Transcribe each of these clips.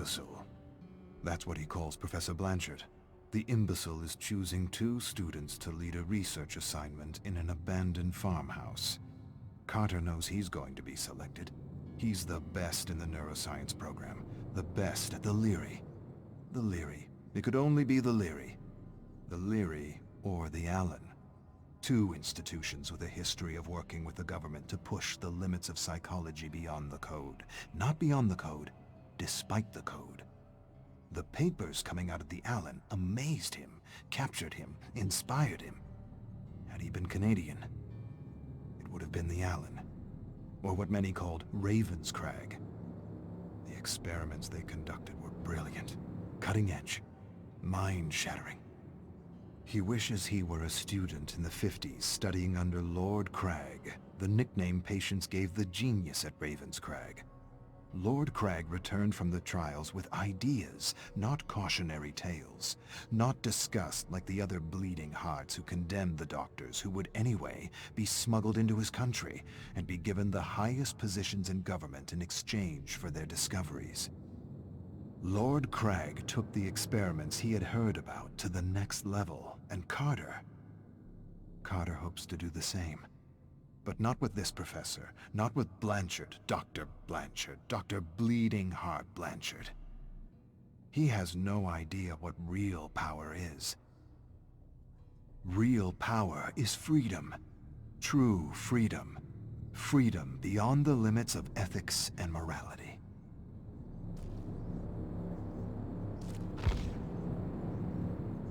imbecile. That's what he calls Professor Blanchard. The imbecile is choosing 2 students to lead a research assignment in an abandoned farmhouse. Carter knows he's going to be selected. He's the best in the neuroscience program, the best at the Leary. The Leary. It could only be the Leary. The Leary or the Allen. 2 institutions with a history of working with the government to push the limits of psychology beyond the code. Not beyond the code, despite the code. The papers coming out of the Allen amazed him, captured him, inspired him. Had he been Canadian, it would have been the Allen, or what many called Ravenscrag. The experiments they conducted were brilliant, cutting edge, mind-shattering. He wishes he were a student in the 50s studying under Lord Crag, the nickname patients gave the genius at Ravenscrag. Lord Crag returned from the trials with ideas, not cautionary tales, not disgust like the other bleeding hearts who condemned the doctors who would anyway be smuggled into his country and be given the highest positions in government in exchange for their discoveries. Lord Crag took the experiments he had heard about to the next level, and Carter hopes to do the same. But not with this professor, not with Blanchard, Dr. Bleeding Heart Blanchard. He has no idea what real power is. Real power is freedom. True freedom. Freedom beyond the limits of ethics and morality.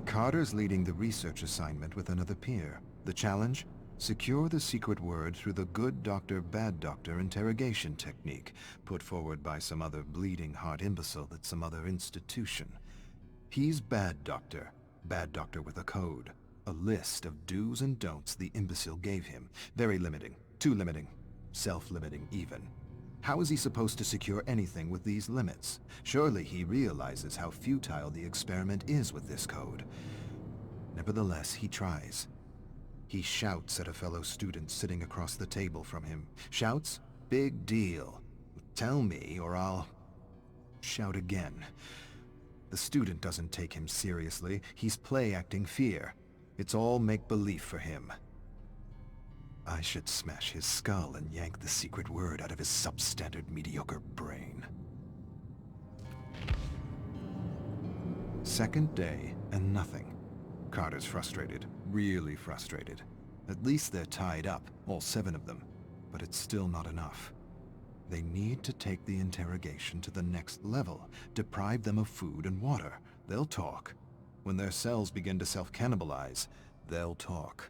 Carter's leading the research assignment with another peer. The challenge? Secure the secret word through the good doctor, bad doctor interrogation technique put forward by some other bleeding heart imbecile at some other institution. He's bad doctor with a code, a list of do's and don'ts the imbecile gave him. Very limiting, too limiting, self-limiting even. How is he supposed to secure anything with these limits? Surely he realizes how futile the experiment is with this code. Nevertheless, he tries. He shouts at a fellow student sitting across the table from him. Shouts? Big deal. Tell me or I'll... Shout again. The student doesn't take him seriously. He's play-acting fear. It's all make-believe for him. I should smash his skull and yank the secret word out of his substandard mediocre brain. Second day, and nothing. Carter's frustrated, really frustrated. At least they're tied up, all 7 of them, but it's still not enough. They need to take the interrogation to the next level, deprive them of food and water. They'll talk. When their cells begin to self-cannibalize, they'll talk.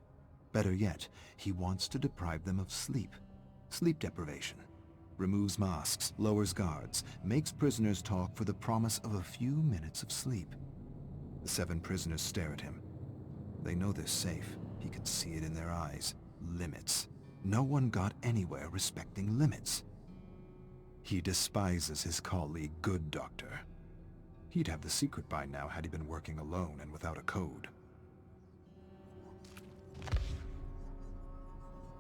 Better yet, he wants to deprive them of sleep. Sleep deprivation. Removes masks, lowers guards, makes prisoners talk for the promise of a few minutes of sleep. The 7 prisoners stare at him. They know they're safe. He can see it in their eyes. Limits. No one got anywhere respecting limits. He despises his colleague, Good Doctor. He'd have the secret by now had he been working alone and without a code.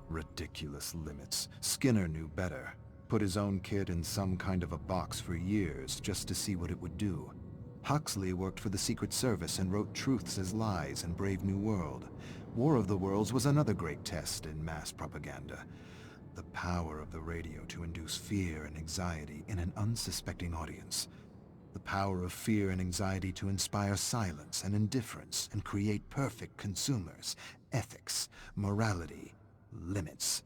Ridiculous limits. Skinner knew better. Put his own kid in some kind of a box for years just to see what it would do. Huxley worked for the Secret Service and wrote Truths as Lies in Brave New World. War of the Worlds was another great test in mass propaganda. The power of the radio to induce fear and anxiety in an unsuspecting audience. The power of fear and anxiety to inspire silence and indifference and create perfect consumers. Ethics, morality, limits.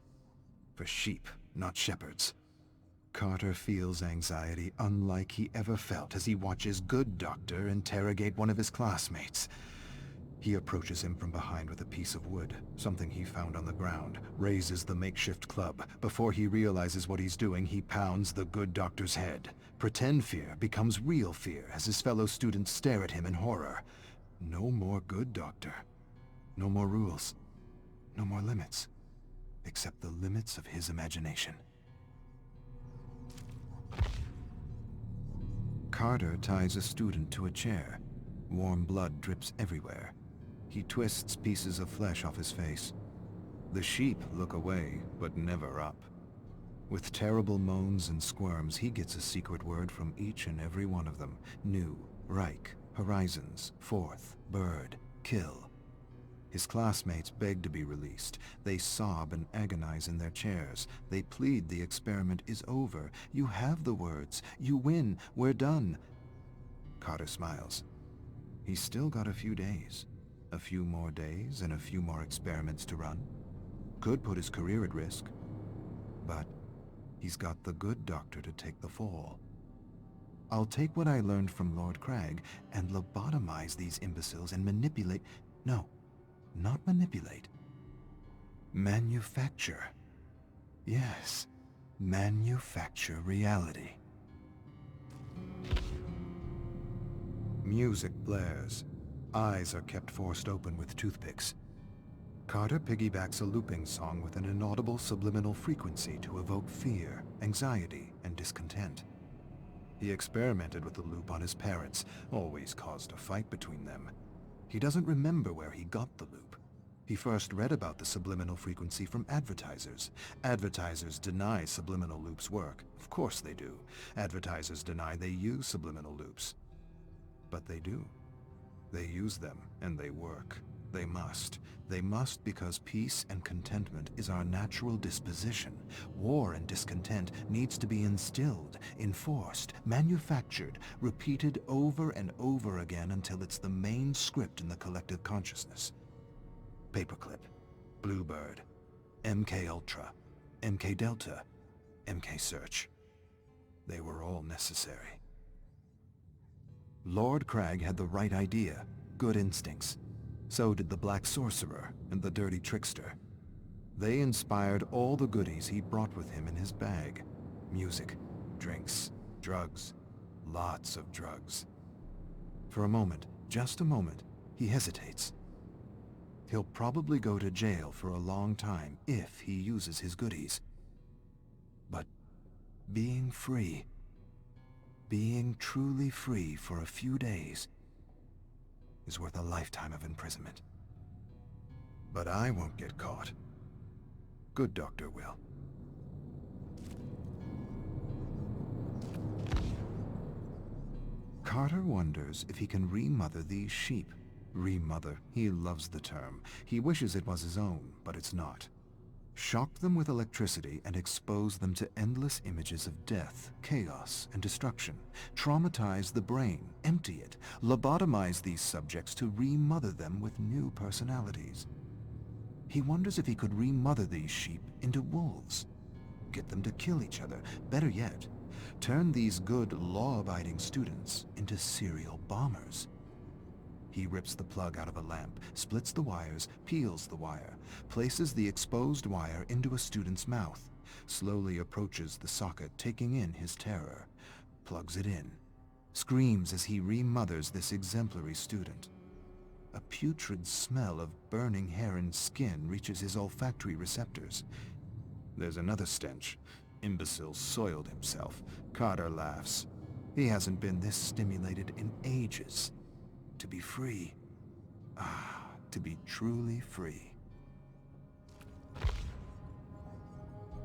For sheep, not shepherds. Carter feels anxiety unlike he ever felt as he watches Good Doctor interrogate one of his classmates. He approaches him from behind with a piece of wood, something he found on the ground, raises the makeshift club. Before he realizes what he's doing, he pounds the Good Doctor's head. Pretend fear becomes real fear as his fellow students stare at him in horror. No more Good Doctor. No more rules. No more limits. Except the limits of his imagination. Carter ties a student to a chair. Warm blood drips everywhere. He twists pieces of flesh off his face. The sheep look away, but never up. With terrible moans and squirms, he gets a secret word from each and every one of them. New, Reich, Horizons, Fourth, Bird, Kill. His classmates beg to be released. They sob and agonize in their chairs. They plead the experiment is over. You have the words. You win. We're done. Carter smiles. He's still got a few days. A few more days and a few more experiments to run. Could put his career at risk. But he's got the good doctor to take the fall. I'll take what I learned from Lord Crag and lobotomize these imbeciles and manipulate... No, not manipulate. Manufacture. Yes, manufacture reality. Music blares. Eyes are kept forced open with toothpicks. Carter piggybacks a looping song with an inaudible subliminal frequency to evoke fear, anxiety, and discontent. He experimented with the loop on his parents, always caused a fight between them. He doesn't remember where he got the loop. He first read about the subliminal frequency from advertisers. Advertisers deny subliminal loops work. Of course they do. Advertisers deny they use subliminal loops. But they do. They use them, and they work. They must. They must because peace and contentment is our natural disposition. War and discontent needs to be instilled, enforced, manufactured, repeated over and over again until it's the main script in the collective consciousness. Paperclip, Bluebird, MK Ultra, MK Delta, MK Search. They were all necessary. Lord Crag had the right idea, good instincts. So did the Black Sorcerer and the Dirty Trickster. They inspired all the goodies he brought with him in his bag. Music, drinks, drugs, lots of drugs. For a moment, just a moment, he hesitates. He'll probably go to jail for a long time if he uses his goodies. But being free, being truly free for a few days, is worth a lifetime of imprisonment. But I won't get caught. Good doctor will. Carter wonders if he can remother these sheep. Remother, he loves the term. He wishes it was his own, but it's not. Shock them with electricity and expose them to endless images of death, chaos, and destruction. Traumatize the brain, empty it, lobotomize these subjects to remother them with new personalities. He wonders if he could remother these sheep into wolves. Get them to kill each other. Better yet, turn these good, law-abiding students into serial bombers. He rips the plug out of a lamp, splits the wires, peels the wire, places the exposed wire into a student's mouth, slowly approaches the socket, taking in his terror, plugs it in, screams as he remothers this exemplary student. A putrid smell of burning hair and skin reaches his olfactory receptors. There's another stench. Imbecile soiled himself. Carter laughs. He hasn't been this stimulated in ages. To be free. Ah, to be truly free.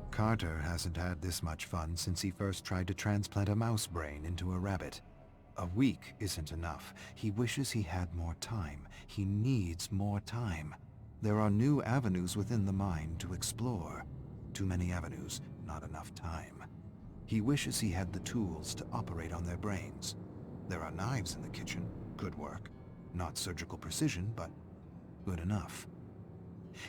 Carter hasn't had this much fun since he first tried to transplant a mouse brain into a rabbit. A week isn't enough. He wishes he had more time. He needs more time. There are new avenues within the mind to explore. Too many avenues, not enough time. He wishes he had the tools to operate on their brains. There are knives in the kitchen. Good work. Not surgical precision, but good enough.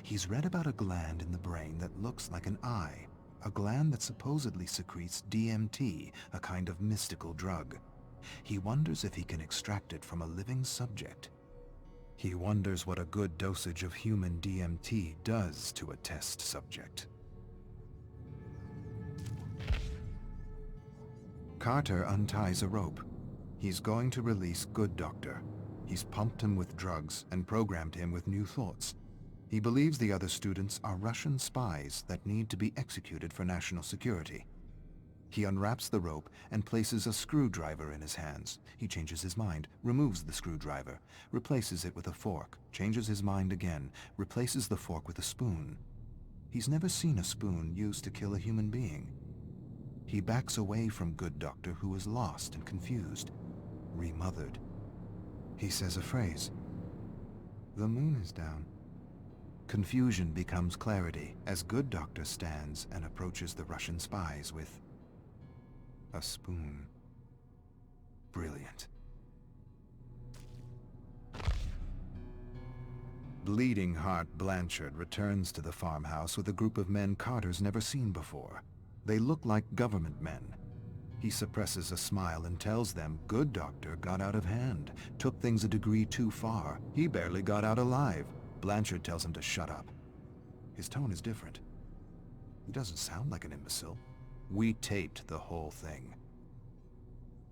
He's read about a gland in the brain that looks like an eye, a gland that supposedly secretes DMT, a kind of mystical drug. He wonders if he can extract it from a living subject. He wonders what a good dosage of human DMT does to a test subject. Carter unties a rope. He's going to release Good Doctor. He's pumped him with drugs and programmed him with new thoughts. He believes the other students are Russian spies that need to be executed for national security. He unwraps the rope and places a screwdriver in his hands. He changes his mind, removes the screwdriver, replaces it with a fork, changes his mind again, replaces the fork with a spoon. He's never seen a spoon used to kill a human being. He backs away from Good Doctor, who is lost and confused, remothered. He says a phrase. The moon is down. Confusion becomes clarity as Good Doctor stands and approaches the Russian spies with a spoon. Brilliant. Bleeding Heart Blanchard returns to the farmhouse with a group of men Carter's never seen before. They look like government men. He suppresses a smile and tells them Good Doctor got out of hand, took things a degree too far. He barely got out alive. Blanchard tells him to shut up. His tone is different. He doesn't sound like an imbecile. We taped the whole thing.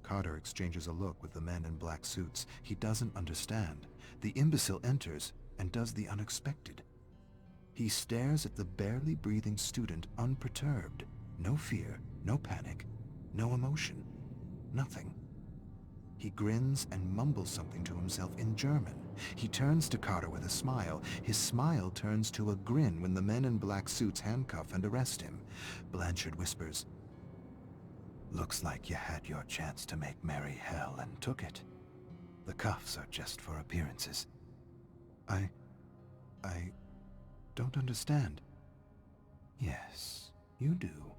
Carter exchanges a look with the men in black suits. He doesn't understand. The imbecile enters and does the unexpected. He stares at the barely breathing student unperturbed. No fear, no panic, no emotion, nothing. He grins and mumbles something to himself in German. He turns to Carter with a smile. His smile turns to a grin when the men in black suits handcuff and arrest him. Blanchard whispers, "Looks like you had your chance to make merry hell and took it. The cuffs are just for appearances." I don't understand. Yes, you do.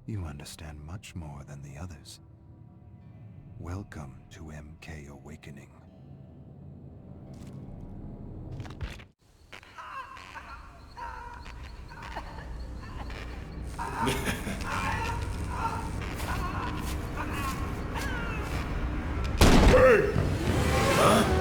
You understand much more than the others. Welcome to MK Awakening. Hey! Huh?